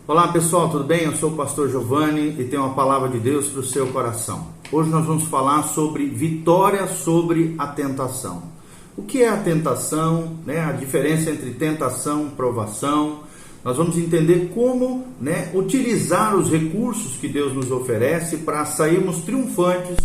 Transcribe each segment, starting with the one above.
Olá pessoal, tudo bem? Eu sou o pastor Giovanni e tenho uma palavra de Deus para o seu coração. Hoje nós vamos falar sobre vitória sobre a tentação. O que é a tentação, a diferença entre tentação e provação. Nós vamos entender como utilizar os recursos que Deus nos oferece para sairmos triunfantes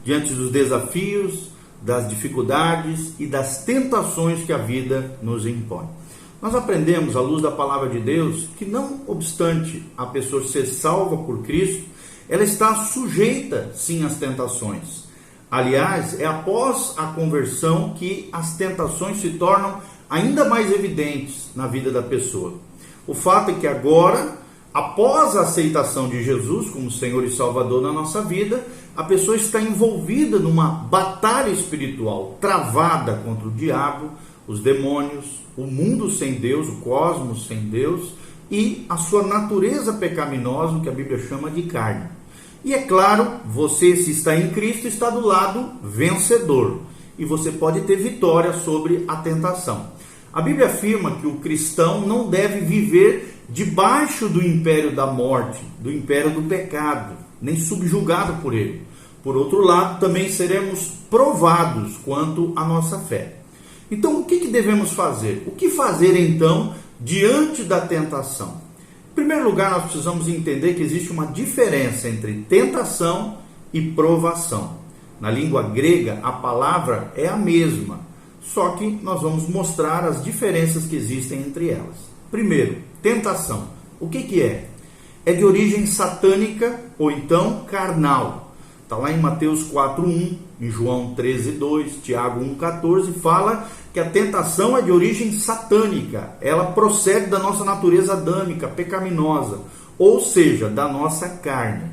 diante dos desafios, das dificuldades e das tentações que a vida nos impõe. Nós aprendemos, à luz da palavra de Deus, que não obstante a pessoa ser salva por Cristo, ela está sujeita, sim, às tentações. Aliás, é após a conversão que as tentações se tornam ainda mais evidentes na vida da pessoa. O fato é que agora, após a aceitação de Jesus como Senhor e Salvador na nossa vida, a pessoa está envolvida numa batalha espiritual, travada contra o diabo, os demônios, o mundo sem Deus, o cosmos sem Deus e a sua natureza pecaminosa, o que a Bíblia chama de carne. E é claro, você, se está em Cristo, está do lado vencedor e você pode ter vitória sobre a tentação. A Bíblia afirma que o cristão não deve viver debaixo do império da morte, do império do pecado, nem subjugado por ele. Por outro lado, também seremos provados quanto à nossa fé. Então, o que devemos fazer? O que fazer, então, diante da tentação? Em primeiro lugar, nós precisamos entender que existe uma diferença entre tentação e provação. Na língua grega, a palavra é a mesma, só que nós vamos mostrar as diferenças que existem entre elas. Primeiro, tentação. O que é? É de origem satânica ou então carnal. Está lá em Mateus 4:1, em João 13:2, Tiago 1:14, fala que a tentação é de origem satânica. Ela procede da nossa natureza adâmica, pecaminosa, ou seja, da nossa carne.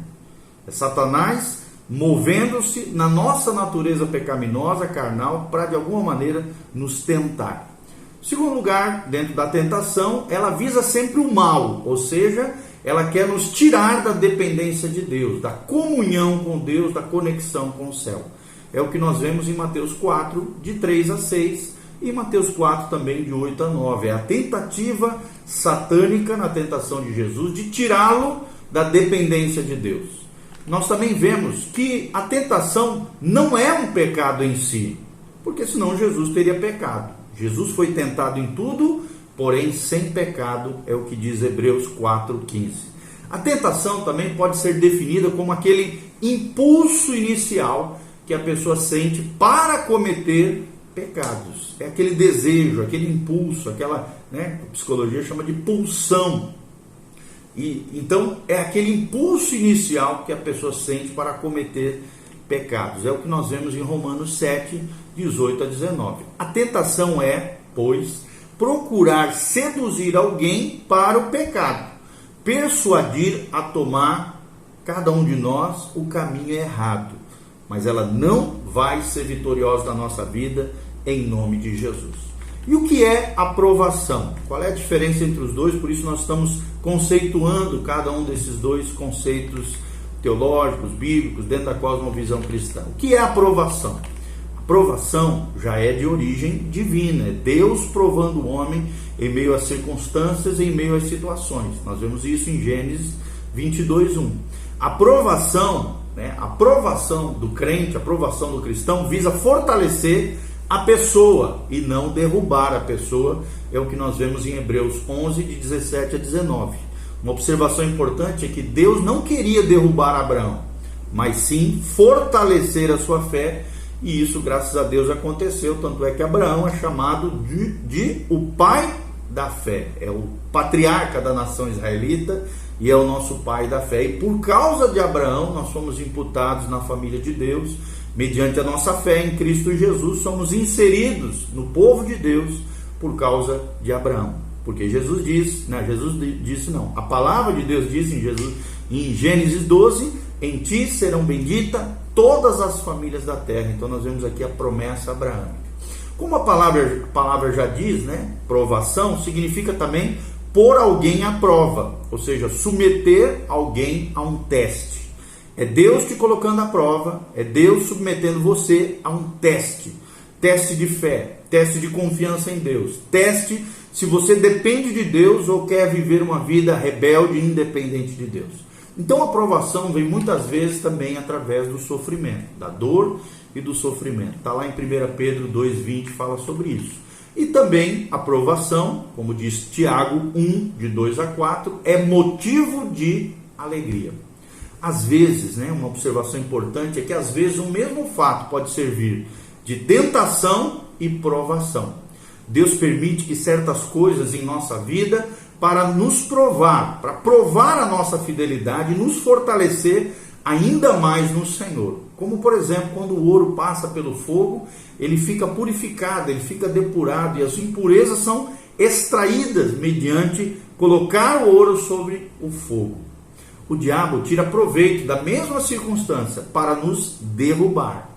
É Satanás movendo-se na nossa natureza pecaminosa, carnal, para de alguma maneira nos tentar. Em segundo lugar, dentro da tentação, ela visa sempre o mal, ou seja, ela quer nos tirar da dependência de Deus, da comunhão com Deus, da conexão com o céu. É o que nós vemos em Mateus 4, de 3 a 6, e Mateus 4 também, de 8 a 9. É a tentativa satânica na tentação de Jesus de tirá-lo da dependência de Deus. Nós também vemos que a tentação não é um pecado em si, porque senão Jesus teria pecado. Jesus foi tentado em tudo, porém sem pecado, é o que diz Hebreus 4:15. A tentação também pode ser definida como aquele impulso inicial que a pessoa sente para cometer pecados. É aquele desejo, aquele impulso, aquela, a psicologia chama de pulsão. Então é aquele impulso inicial que a pessoa sente para cometer pecados. É o que nós vemos em Romanos 7, 18 a 19. A tentação é, pois, procurar seduzir alguém para o pecado, persuadir a tomar cada um de nós o caminho errado, mas ela não vai ser vitoriosa na nossa vida em nome de Jesus. E o que é a provação? Qual é a diferença entre os dois? Por isso nós estamos conceituando cada um desses dois conceitos teológicos, bíblicos, dentro da cosmovisão cristã. O que é a provação? Provação já é de origem divina, é Deus provando o homem em meio às circunstâncias, em meio às situações. Nós vemos isso em Gênesis 22:1. A provação do crente, a provação do cristão visa fortalecer a pessoa e não derrubar a pessoa, é o que nós vemos em Hebreus 11, de 17 a 19. Uma observação importante é que Deus não queria derrubar Abraão, mas sim fortalecer a sua fé. E isso, graças a Deus, aconteceu. Tanto é que Abraão é chamado de o pai da fé. É o patriarca da nação israelita e é o nosso pai da fé. E por causa de Abraão, nós fomos imputados na família de Deus. Mediante a nossa fé em Cristo Jesus, somos inseridos no povo de Deus por causa de Abraão. Porque Jesus disse, a palavra de Deus diz em Gênesis 12, em ti serão benditas todas as famílias da terra. Então nós vemos aqui a promessa abraâmica. Como a palavra já diz, provação significa também pôr alguém à prova, ou seja, submeter alguém a um teste. É Deus te colocando à prova, é Deus submetendo você a um teste. Teste de fé, teste de confiança em Deus, teste se você depende de Deus ou quer viver uma vida rebelde e independente de Deus. Então a provação vem muitas vezes também através do sofrimento, da dor e do sofrimento. Está lá em 1 Pedro 2,20, fala sobre isso. E também a provação, como diz Tiago 1, de 2 a 4, é motivo de alegria. Às vezes, uma observação importante é que às vezes o mesmo fato pode servir de tentação e provação. Deus permite que certas coisas em nossa vida para nos provar, para provar a nossa fidelidade e nos fortalecer ainda mais no Senhor. Como, por exemplo, quando o ouro passa pelo fogo, ele fica purificado, ele fica depurado e as impurezas são extraídas mediante colocar o ouro sobre o fogo. O diabo tira proveito da mesma circunstância para nos derrubar.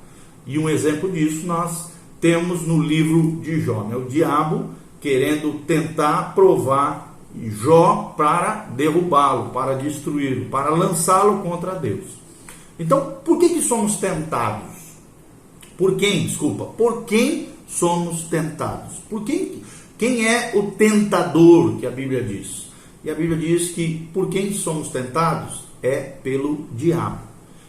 E um exemplo disso nós temos no livro de Jó, o diabo querendo tentar provar Jó para derrubá-lo, para destruí-lo, para lançá-lo contra Deus. Então, por que somos tentados? Por quem somos tentados? Quem é o tentador que a Bíblia diz? E a Bíblia diz que por quem somos tentados é pelo diabo.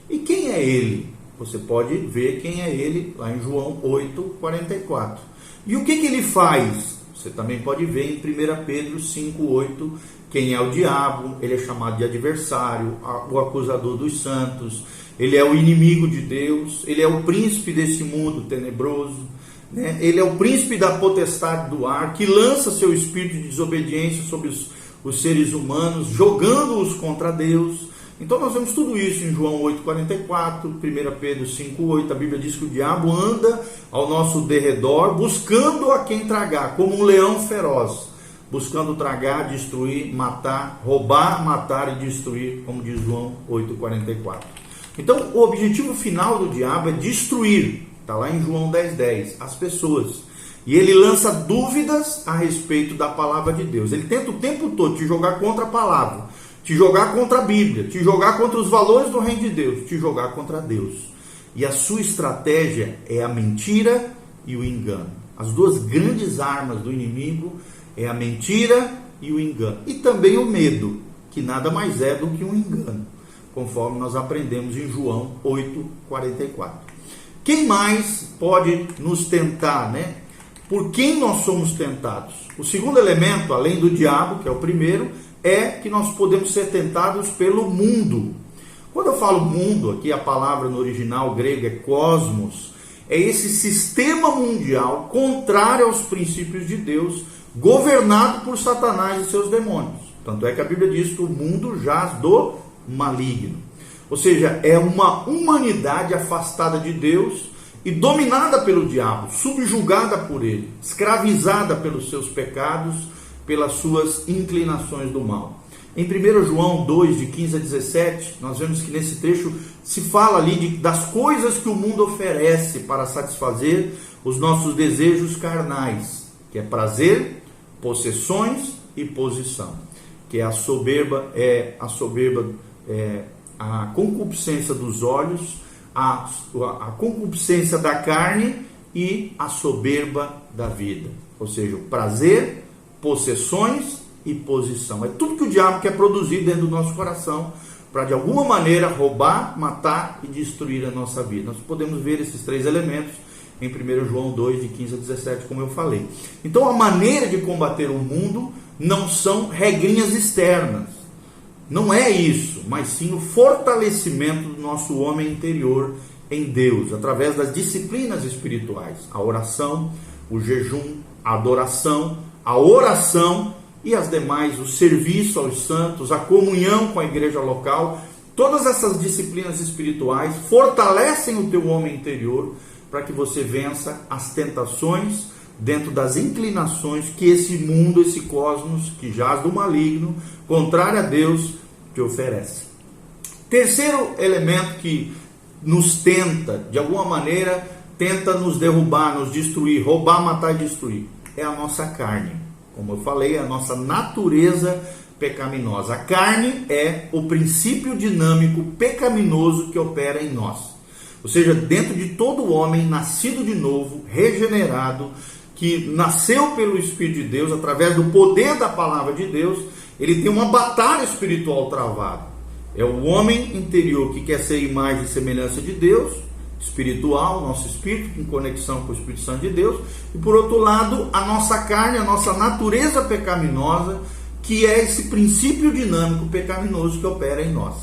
E quem é ele? Você pode ver quem é ele lá em João 8,44. E o que ele faz? Você também pode ver em 1 Pedro 5,8, quem é o diabo. Ele é chamado de adversário, o acusador dos santos, ele é o inimigo de Deus, ele é o príncipe desse mundo tenebroso, ele é o príncipe da potestade do ar, que lança seu espírito de desobediência sobre os seres humanos, jogando-os contra Deus. Então nós vemos tudo isso em João 8,44, 1 Pedro 5,8, a Bíblia diz que o diabo anda ao nosso derredor, buscando a quem tragar, como um leão feroz, buscando tragar, destruir, matar, roubar, matar e destruir, como diz João 8,44. Então o objetivo final do diabo é destruir, está lá em João 10,10, as pessoas. E ele lança dúvidas a respeito da palavra de Deus. Ele tenta o tempo todo te jogar contra a palavra, te jogar contra a Bíblia, te jogar contra os valores do reino de Deus, te jogar contra Deus. E a sua estratégia é a mentira e o engano. As duas grandes armas do inimigo é a mentira e o engano. E também o medo, que nada mais é do que um engano, conforme nós aprendemos em João 8,44. Quem mais pode nos tentar, Por quem nós somos tentados? O segundo elemento, além do diabo, que é o primeiro, é que nós podemos ser tentados pelo mundo. Quando eu falo mundo, aqui a palavra no original grego é cosmos, é esse sistema mundial contrário aos princípios de Deus, governado por Satanás e seus demônios. Tanto é que a Bíblia diz que o mundo jaz do maligno. Ou seja, é uma humanidade afastada de Deus e dominada pelo diabo, subjugada por ele, escravizada pelos seus pecados, pelas suas inclinações do mal. Em 1 João 2, de 15 a 17, nós vemos que nesse trecho se fala ali das coisas que o mundo oferece para satisfazer os nossos desejos carnais, que é prazer, possessões e posição, que é a soberba, a concupiscência dos olhos, a concupiscência da carne e a soberba da vida. Ou seja, o prazer, possessões e posição. É tudo que o diabo quer produzir dentro do nosso coração para de alguma maneira roubar, matar e destruir a nossa vida. Nós podemos ver esses três elementos em 1 João 2, de 15 a 17, como eu falei. Então a maneira de combater o mundo não são regrinhas externas. Não é isso, mas sim o fortalecimento do nosso homem interior em Deus, através das disciplinas espirituais, a oração, o jejum, a adoração, a oração e as demais, o serviço aos santos, a comunhão com a igreja local. Todas essas disciplinas espirituais fortalecem o teu homem interior para que você vença as tentações dentro das inclinações que esse mundo, esse cosmos que jaz do maligno, contrário a Deus, te oferece. Terceiro elemento que nos tenta, de alguma maneira, tenta nos derrubar, nos destruir, roubar, matar e destruir, é a nossa carne. Como eu falei, a nossa natureza pecaminosa. A carne é o princípio dinâmico pecaminoso que opera em nós. Ou seja, dentro de todo homem nascido de novo, regenerado, que nasceu pelo Espírito de Deus, através do poder da palavra de Deus, ele tem uma batalha espiritual travada. É o homem interior que quer ser imagem e semelhança de Deus, espiritual, nosso espírito em conexão com o Espírito Santo de Deus, e por outro lado, a nossa carne, a nossa natureza pecaminosa, que é esse princípio dinâmico pecaminoso que opera em nós.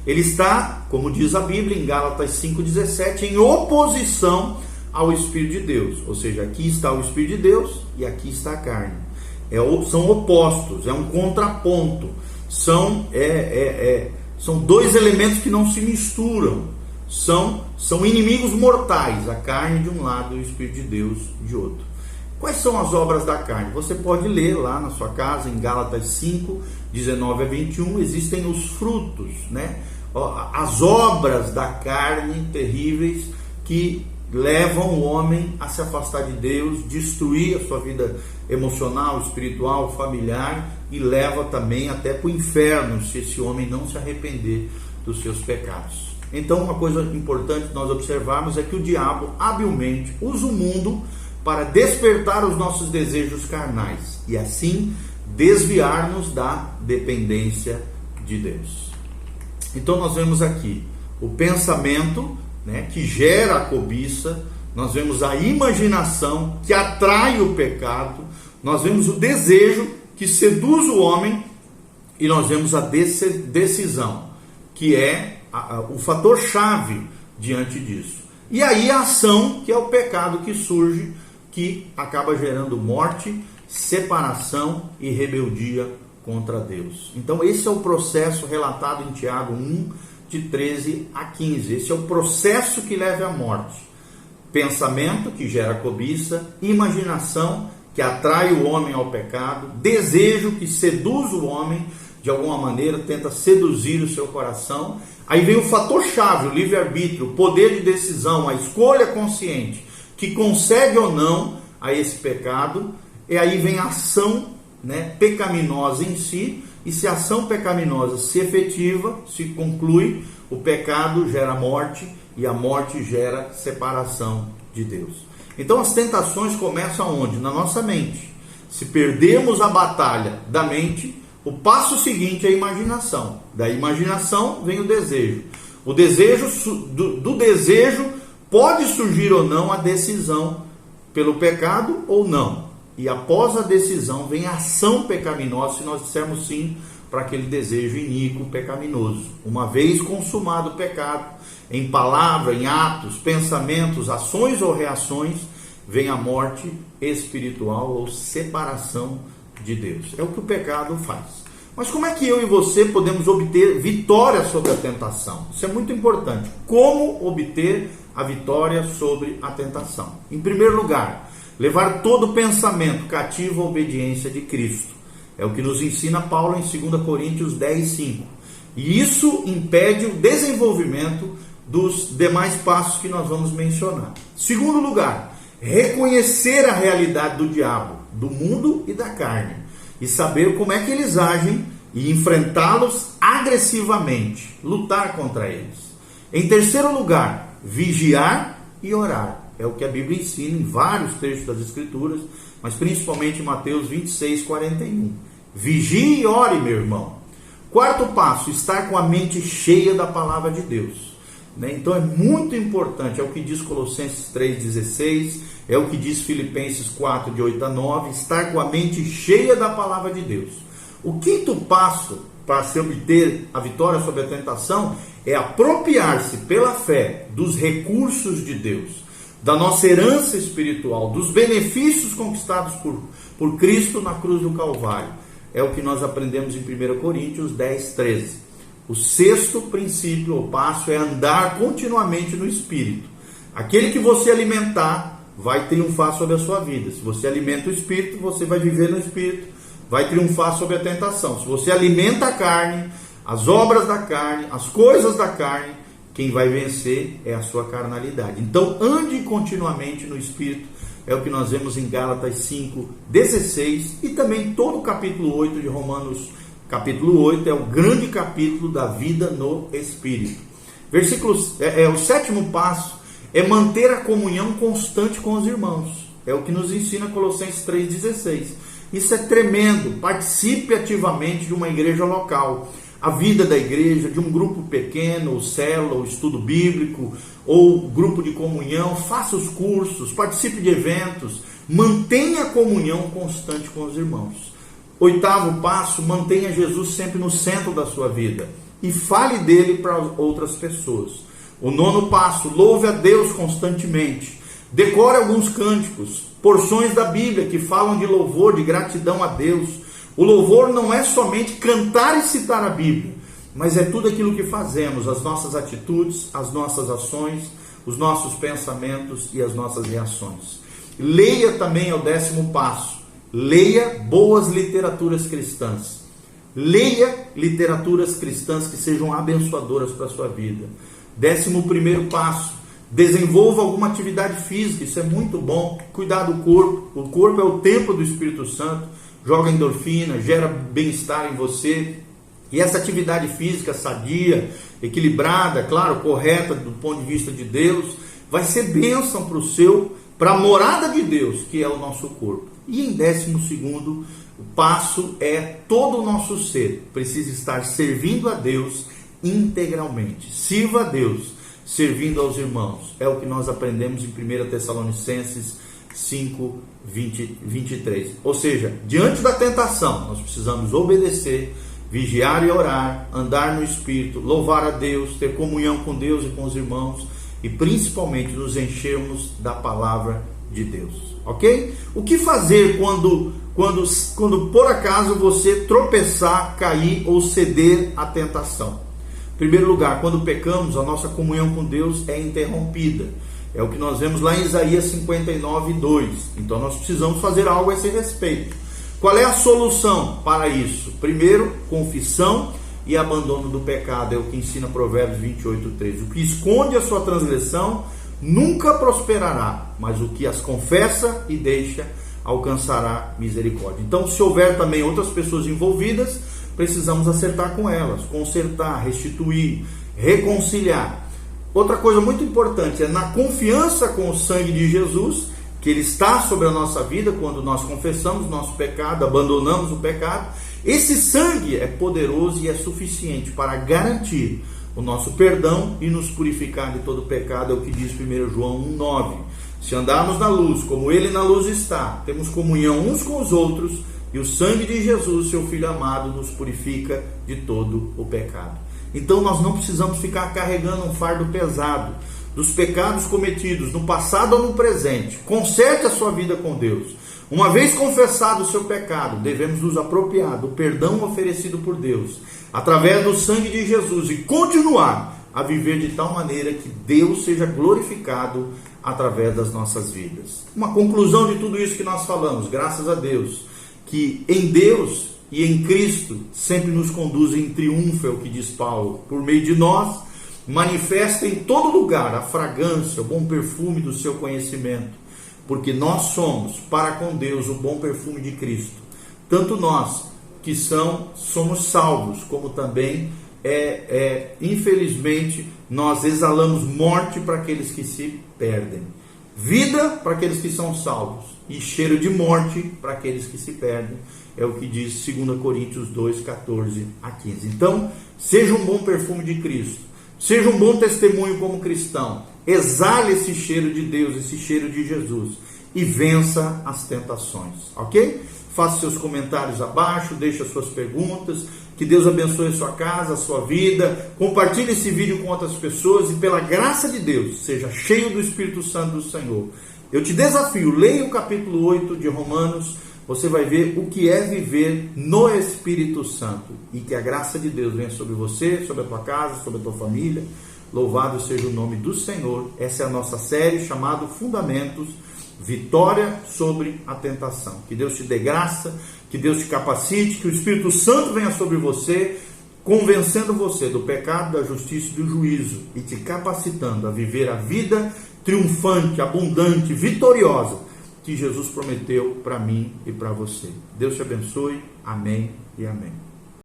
Ele está, como diz a Bíblia em Gálatas 5,17, em oposição ao Espírito de Deus. Ou seja, aqui está o Espírito de Deus e aqui está a carne. São opostos, é um contraponto. São dois elementos que não se misturam. São inimigos mortais, a carne de um lado e o Espírito de Deus de outro. Quais são as obras da carne? Você pode ler lá na sua casa, em Gálatas 5, 19 a 21, existem os frutos, né? As obras da carne terríveis que levam o homem a se afastar de Deus, destruir a sua vida emocional, espiritual, familiar, e leva também até para o inferno, se esse homem não se arrepender dos seus pecados. Então, uma coisa importante nós observarmos é que o diabo habilmente usa o mundo para despertar os nossos desejos carnais e assim desviar-nos da dependência de Deus. Então nós vemos aqui o pensamento, né, que gera a cobiça, nós vemos a imaginação que atrai o pecado, nós vemos o desejo que seduz o homem e nós vemos a decisão, que é o fator chave diante disso. E aí a ação, que é o pecado que surge, que acaba gerando morte, separação e rebeldia contra Deus. Então esse é o processo relatado em Tiago 1, de 13 a 15. Esse é o processo que leva à morte. Pensamento, que gera cobiça, imaginação, que atrai o homem ao pecado, desejo, que seduz o homem, de alguma maneira tenta seduzir o seu coração. Aí vem o fator chave, o livre-arbítrio, o poder de decisão, a escolha consciente, que concede ou não a esse pecado. E aí vem a ação, né, pecaminosa em si, e se a ação pecaminosa se efetiva, se conclui, o pecado gera morte, e a morte gera separação de Deus. Então as tentações começam onde? Na nossa mente. Se perdermos a batalha da mente, o passo seguinte é a imaginação. Da imaginação vem o desejo. O desejo, do desejo pode surgir ou não a decisão pelo pecado ou não. E após a decisão vem a ação pecaminosa, se nós dissermos sim para aquele desejo iníquo, pecaminoso. Uma vez consumado o pecado, em palavra, em atos, pensamentos, ações ou reações, vem a morte espiritual ou separação de Deus. É o que o pecado faz. Mas como é que eu e você podemos obter vitória sobre a tentação? Isso é muito importante. Como obter a vitória sobre a tentação? Em primeiro lugar, levar todo pensamento cativo à obediência de Cristo. É o que nos ensina Paulo em 2 Coríntios 10, 5. E isso impede o desenvolvimento dos demais passos que nós vamos mencionar. Segundo lugar, reconhecer a realidade do diabo, do mundo e da carne, e saber como é que eles agem e enfrentá-los agressivamente, lutar contra eles. Em terceiro lugar, vigiar e orar. É o que a Bíblia ensina em vários trechos das Escrituras, mas principalmente em Mateus 26, 41. Vigie e ore, meu irmão. Quarto passo, estar com a mente cheia da palavra de Deus. Então é muito importante, é o que diz Colossenses 3,16, é o que diz Filipenses 4, de 8 a 9, estar com a mente cheia da palavra de Deus. O quinto passo para se obter a vitória sobre a tentação é apropriar-se pela fé dos recursos de Deus, da nossa herança espiritual, dos benefícios conquistados por Cristo na cruz do Calvário. É o que nós aprendemos em 1 Coríntios 10, 13. O sexto princípio ou passo é andar continuamente no Espírito. Aquele que você alimentar vai triunfar sobre a sua vida. Se você alimenta o Espírito, você vai viver no Espírito, vai triunfar sobre a tentação. Se você alimenta a carne, as obras da carne, as coisas da carne, quem vai vencer é a sua carnalidade. Então ande continuamente no Espírito, é o que nós vemos em Gálatas 5, 16 e também todo o capítulo 8 de Romanos. Capítulo 8 é o grande capítulo da vida no Espírito. O sétimo passo é manter a comunhão constante com os irmãos. É o que nos ensina Colossenses 3,16. Isso é tremendo. Participe ativamente de uma igreja local. A vida da igreja, de um grupo pequeno, ou célula, ou estudo bíblico, ou grupo de comunhão, faça os cursos, participe de eventos, mantenha a comunhão constante com os irmãos. 8º passo, mantenha Jesus sempre no centro da sua vida e fale dele para outras pessoas. O 9º passo, louve a Deus constantemente. Decore alguns cânticos, porções da Bíblia que falam de louvor, de gratidão a Deus. O louvor não é somente cantar e citar a Bíblia, mas é tudo aquilo que fazemos, as nossas atitudes, as nossas ações, os nossos pensamentos e as nossas reações. Leia também é o 10º passo. Leia boas literaturas cristãs. Leia literaturas cristãs que sejam abençoadoras para a sua vida. 11º passo. Desenvolva alguma atividade física, isso é muito bom. Cuidar do corpo. O corpo é o templo do Espírito Santo. Joga endorfina, gera bem-estar em você. E essa atividade física sadia, equilibrada, claro, correta do ponto de vista de Deus, vai ser bênção para a morada de Deus, que é o nosso corpo. E em 12º, o passo é todo o nosso ser precisa estar servindo a Deus integralmente. Sirva a Deus, servindo aos irmãos. É o que nós aprendemos em 1 Tessalonicenses 5, 23. Ou seja, diante da tentação, nós precisamos obedecer, vigiar e orar, andar no Espírito, louvar a Deus, ter comunhão com Deus e com os irmãos e principalmente nos enchermos da palavra de Deus, ok? O que fazer quando por acaso você tropeçar, cair ou ceder à tentação? Em primeiro lugar, quando pecamos, a nossa comunhão com Deus é interrompida. É o que nós vemos lá em Isaías 59, 2. Então nós precisamos fazer algo a esse respeito. Qual é a solução para isso? Primeiro, confissão e abandono do pecado. É o que ensina Provérbios 28, 3. O que esconde a sua transgressão nunca prosperará, mas o que as confessa e deixa alcançará misericórdia. Então, se houver também outras pessoas envolvidas, precisamos acertar com elas, consertar, restituir, reconciliar. Outra coisa muito importante é na confiança com o sangue de Jesus, que Ele está sobre a nossa vida quando nós confessamos nosso pecado, abandonamos o pecado. Esse sangue é poderoso e é suficiente para garantir o nosso perdão e nos purificar de todo pecado, é o que diz 1 João 1,9. Se andarmos na luz, como Ele na luz está, temos comunhão uns com os outros, e o sangue de Jesus, seu Filho amado, nos purifica de todo o pecado. Então nós não precisamos ficar carregando um fardo pesado dos pecados cometidos no passado ou no presente. Conserte a sua vida com Deus. Uma vez confessado o seu pecado, devemos nos apropriar do perdão oferecido por Deus, através do sangue de Jesus, e continuar a viver de tal maneira que Deus seja glorificado através das nossas vidas. Uma conclusão de tudo isso que nós falamos, graças a Deus, que em Deus e em Cristo sempre nos conduz em triunfo, é o que diz Paulo, por meio de nós, manifesta em todo lugar a fragrância, o bom perfume do seu conhecimento, porque nós somos para com Deus o bom perfume de Cristo. Tanto nós que somos salvos, como também infelizmente nós exalamos morte para aqueles que se perdem, vida para aqueles que são salvos e cheiro de morte para aqueles que se perdem, é o que diz 2 Coríntios 2, 14 a 15. Então, seja um bom perfume de Cristo, seja um bom testemunho como cristão, exale esse cheiro de Deus, esse cheiro de Jesus e vença as tentações, ok? Faça seus comentários abaixo, deixe as suas perguntas, que Deus abençoe a sua casa, a sua vida, compartilhe esse vídeo com outras pessoas e pela graça de Deus, seja cheio do Espírito Santo do Senhor. Eu te desafio, leia o capítulo 8 de Romanos, você vai ver o que é viver no Espírito Santo e que a graça de Deus venha sobre você, sobre a tua casa, sobre a tua família. Louvado seja o nome do Senhor. Essa é a nossa série chamada Fundamentos, Vitória sobre a Tentação. Que Deus te dê graça, que Deus te capacite, que o Espírito Santo venha sobre você, convencendo você do pecado, da justiça e do juízo e te capacitando a viver a vida triunfante, abundante, vitoriosa que Jesus prometeu para mim e para você. Deus te abençoe. Amém e amém.